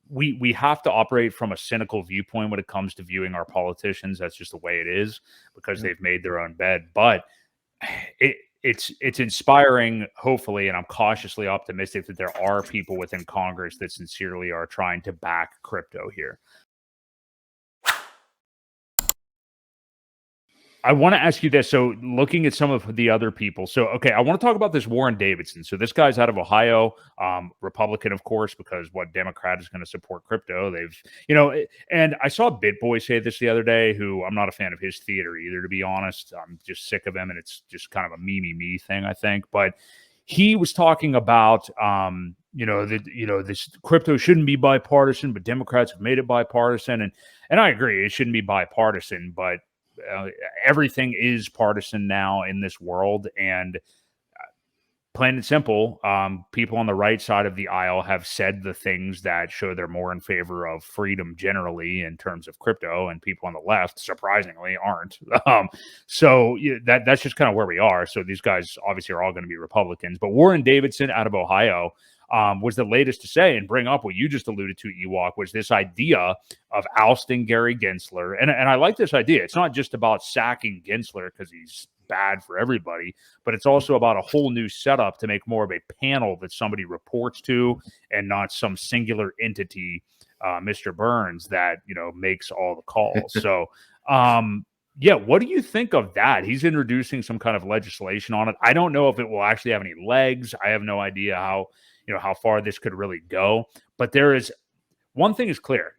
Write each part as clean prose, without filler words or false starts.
we have to operate from a cynical viewpoint when it comes to viewing our politicians. That's just the way it is because they've made their own bed. But it's inspiring, hopefully, and I'm cautiously optimistic that there are people within Congress that sincerely are trying to back crypto here. I want to ask you this. So looking at some of the other people. So, okay, I want to talk about this Warren Davidson. So this guy's out of Ohio, Republican, of course, because what Democrat is going to support crypto? And I saw BitBoy say this the other day, who I'm not a fan of his theater either, to be honest. I'm just sick of him, and it's just kind of a me thing, I think. But he was talking about, this crypto shouldn't be bipartisan, but Democrats have made it bipartisan. And I agree, it shouldn't be bipartisan, but everything is partisan now in this world, and plain and simple, people on the right side of the aisle have said the things that show they're more in favor of freedom generally in terms of crypto, and people on the left, surprisingly, aren't. That's just kind of where we are. So these guys obviously are all going to be Republicans, but Warren Davidson out of Ohio was the latest to say and bring up what you just alluded to, Ewok, was this idea of ousting Gary Gensler. And I like this idea. It's not just about sacking Gensler because he's bad for everybody, but it's also about a whole new setup to make more of a panel that somebody reports to and not some singular entity, Mr. Burns, that, makes all the calls. So, what do you think of that? He's introducing some kind of legislation on it. I don't know if it will actually have any legs. I have no idea how far this could really go. But there is one thing is clear,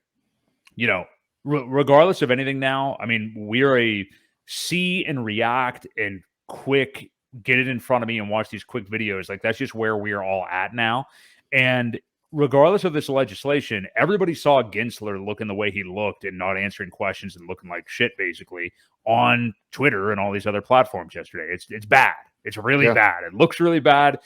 regardless of anything now, I mean, we're a see and react and quick, get it in front of me and watch these quick videos. Like, that's just where we're all at now. And regardless of this legislation, everybody saw Gensler looking the way he looked and not answering questions and looking like shit, basically, on Twitter and all these other platforms yesterday. It's bad. It's really bad. It looks really bad.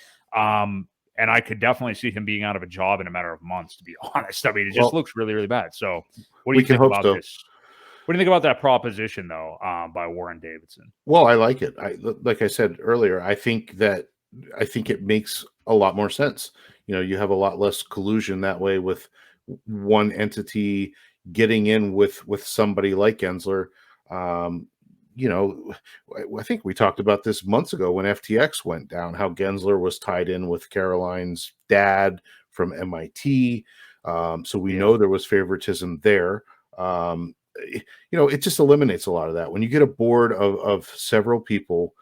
And I could definitely see him being out of a job in a matter of months, to be honest. I mean, it just looks really, really bad. So what do you think about this? What do you think about that proposition, though, by Warren Davidson? Well, I like it. Like I said earlier, I think it makes a lot more sense. You have a lot less collusion that way with one entity getting in with somebody like Gensler. I think we talked about this months ago when FTX went down, how Gensler was tied in with Caroline's dad from MIT. So we know there was favoritism there. It just eliminates a lot of that. When you get a board of several people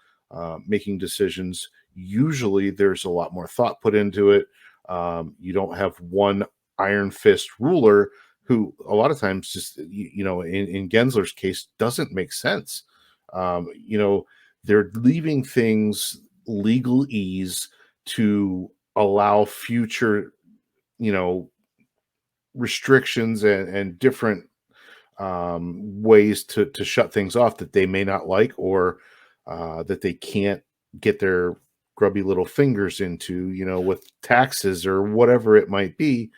making decisions, usually there's a lot more thought put into it. You don't have one iron fist ruler who a lot of times just, in Gensler's case, doesn't make sense. They're leaving things legalese to allow future, restrictions and different ways to shut things off that they may not like, or that they can't get their grubby little fingers into, with taxes or whatever it might be.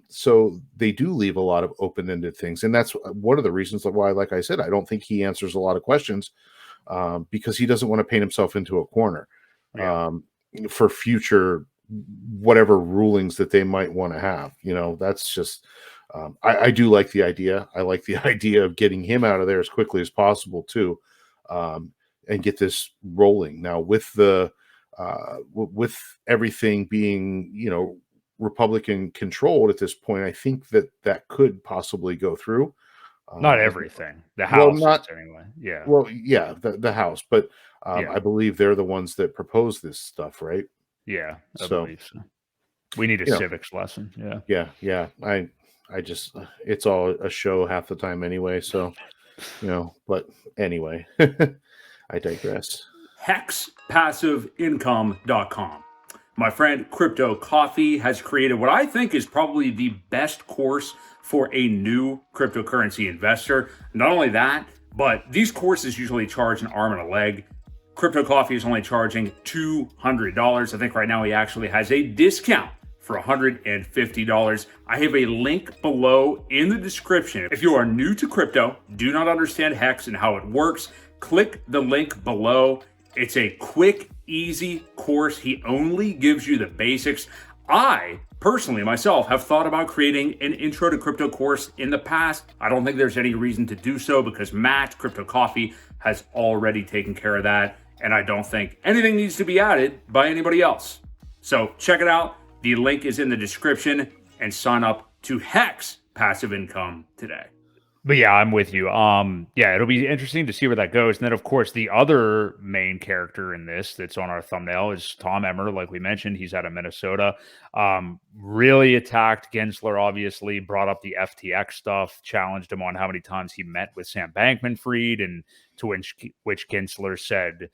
So they do leave a lot of open-ended things. And that's one of the reasons why, like I said, I don't think he answers a lot of questions, because he doesn't want to paint himself into a corner for future whatever rulings that they might want to have. That's just, I do like the idea. I like the idea of getting him out of there as quickly as possible too, and get this rolling. Now with with everything being, Republican controlled at this point, I think that could possibly go through. Not everything. The House, anyway. Yeah. Well, yeah, the House, but I believe they're the ones that propose this stuff, right? Yeah, I believe so. We need a civics lesson. Yeah. Yeah. I just, it's all a show half the time anyway. So, but anyway, I digress. HexPassiveIncome.com. My friend Crypto Coffee has created what I think is probably the best course for a new cryptocurrency investor. Not only that, but these courses usually charge an arm and a leg. Crypto Coffee is only charging $200. I think right now he actually has a discount for $150. I have a link below in the description. If you are new to crypto, do not understand Hex and how it works, click the link below. It's a quick, easy course. He only gives you the basics. I personally, myself, have thought about creating an intro to crypto course in the past. I don't think there's any reason to do so because Matt, Crypto Coffee, has already taken care of that. And I don't think anything needs to be added by anybody else. So check it out. The link is in the description, and sign up to Hex Passive Income today. But yeah, I'm with you. Yeah, it'll be interesting to see where that goes. And then, of course, the other main character in this that's on our thumbnail is Tom Emmer. Like we mentioned, he's out of Minnesota. Really attacked Gensler, obviously, brought up the FTX stuff, challenged him on how many times he met with Sam Bankman-Fried, and to which Gensler said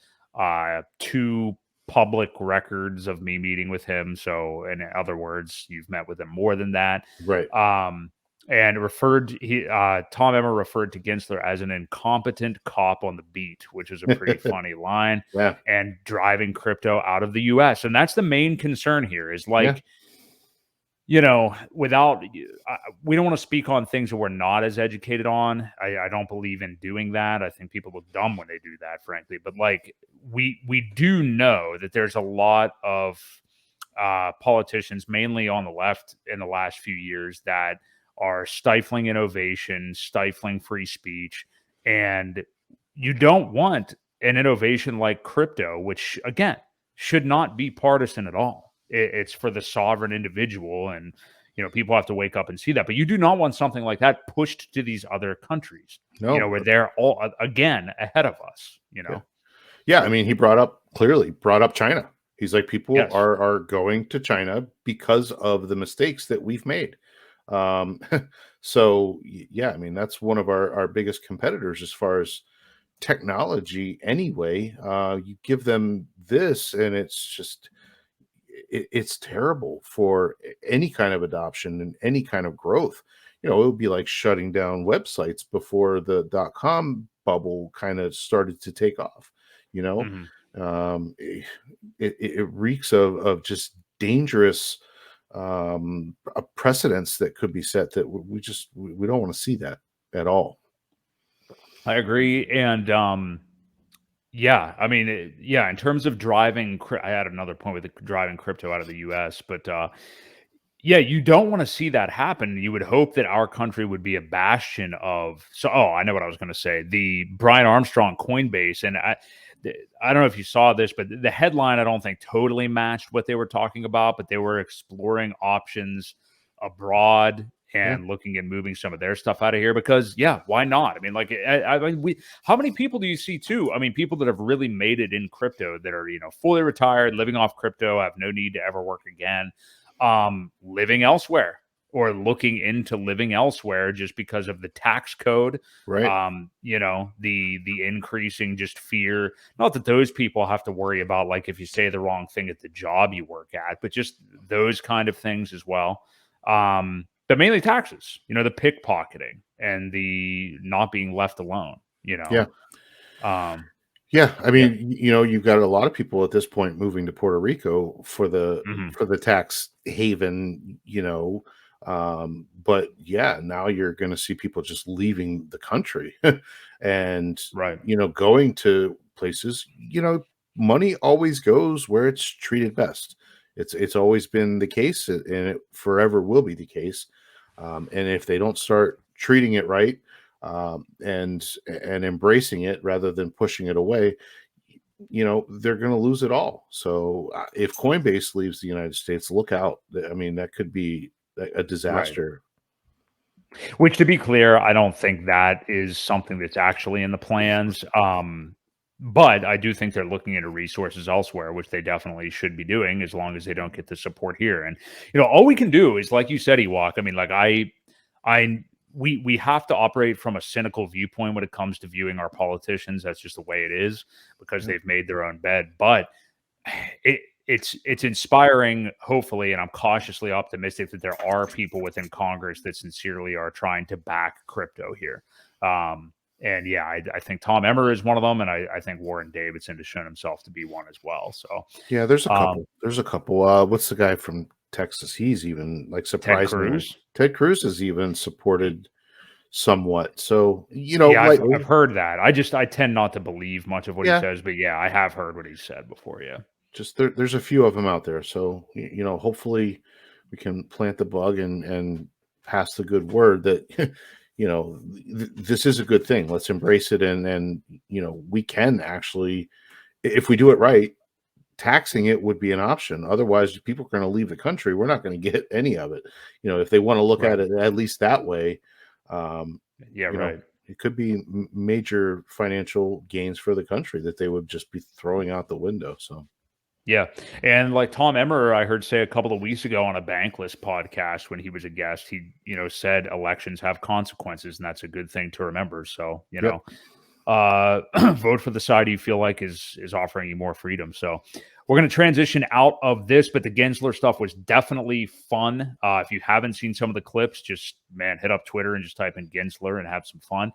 2 public records of me meeting with him. So, in other words, you've met with him more than that. Right. And Tom Emmer referred to Gensler as an incompetent cop on the beat, which is a pretty funny line. Yeah. And driving crypto out of the U.S. And that's the main concern here is like, we don't want to speak on things that we're not as educated on. I don't believe in doing that. I think people look dumb when they do that, frankly. But like, we do know that there's a lot of politicians, mainly on the left in the last few years, that are stifling innovation, stifling free speech. And you don't want an innovation like crypto, which, again, should not be partisan at all. It's for the sovereign individual. And, people have to wake up and see that. But you do not want something like that pushed to these other countries, where they're all, again, ahead of us, Yeah, I mean, he brought up China. He's like, people are going to China because of the mistakes that we've made. So yeah, I mean, that's one of our biggest competitors as far as technology anyway. You give them this and it's terrible for any kind of adoption and any kind of growth. It would be like shutting down websites before the .com bubble kind of started to take off. It reeks of just dangerous precedents that could be set that we don't want to see that at all. I agree. And I mean, in terms of driving, I had another point with driving crypto out of the US, but you don't want to see that happen. You would hope that our country would be a bastion of, I know what I was going to say, the Brian Armstrong Coinbase. And I don't know if you saw this, but the headline, I don't think totally matched what they were talking about, but they were exploring options abroad and looking at moving some of their stuff out of here because, why not? I mean, like, how many people do you see too? I mean, people that have really made it in crypto that are, fully retired, living off crypto, have no need to ever work again, living elsewhere or looking into living elsewhere just because of the tax code, right? The increasing just fear. Not that those people have to worry about, like, if you say the wrong thing at the job you work at, but just those kind of things as well. But mainly taxes, the pickpocketing and the not being left alone, Yeah. I mean, you've got a lot of people at this point moving to Puerto Rico for the tax haven, but now you're going to see people just leaving the country and, going to places, money always goes where it's treated best. It's always been the case, and it forever will be the case. And if they don't start treating it right, and embracing it rather than pushing it away, they're going to lose it all. So if Coinbase leaves the United States, look out. I mean, that could be a disaster. Right. Which, to be clear, I don't think that is something that's actually in the plans. But I do think they're looking into resources elsewhere, which they definitely should be doing as long as they don't get the support here. And, all we can do is, like you said, Ewok, I mean, like we have to operate from a cynical viewpoint when it comes to viewing our politicians. That's just the way it is because they've made their own bed. But it's inspiring, hopefully, and I'm cautiously optimistic that there are people within Congress that sincerely are trying to back crypto here. And I think Tom Emmer is one of them, and I think Warren Davidson has shown himself to be one as well. So there's a couple. There's a couple. What's the guy from Texas? He's even like surprised me. Ted Cruz has even supported somewhat. So I've heard that. I tend not to believe much of what he says, but I have heard what he said before. Just there's a few of them out there. So hopefully we can plant the bug and pass the good word that this is a good thing. Let's embrace it, and we can actually, if we do it right, taxing it would be an option. Otherwise, people are going to leave the country. We're not going to get any of it. If they want to look at it at least that way, it could be major financial gains for the country that they would just be throwing out the window. So. Yeah. And like Tom Emmer, I heard say a couple of weeks ago on a Bankless podcast when he was a guest, he, said elections have consequences, and that's a good thing to remember. So, vote for the side you feel like is offering you more freedom. So we're going to transition out of this, but the Gensler stuff was definitely fun. If you haven't seen some of the clips, just hit up Twitter and just type in Gensler and have some fun.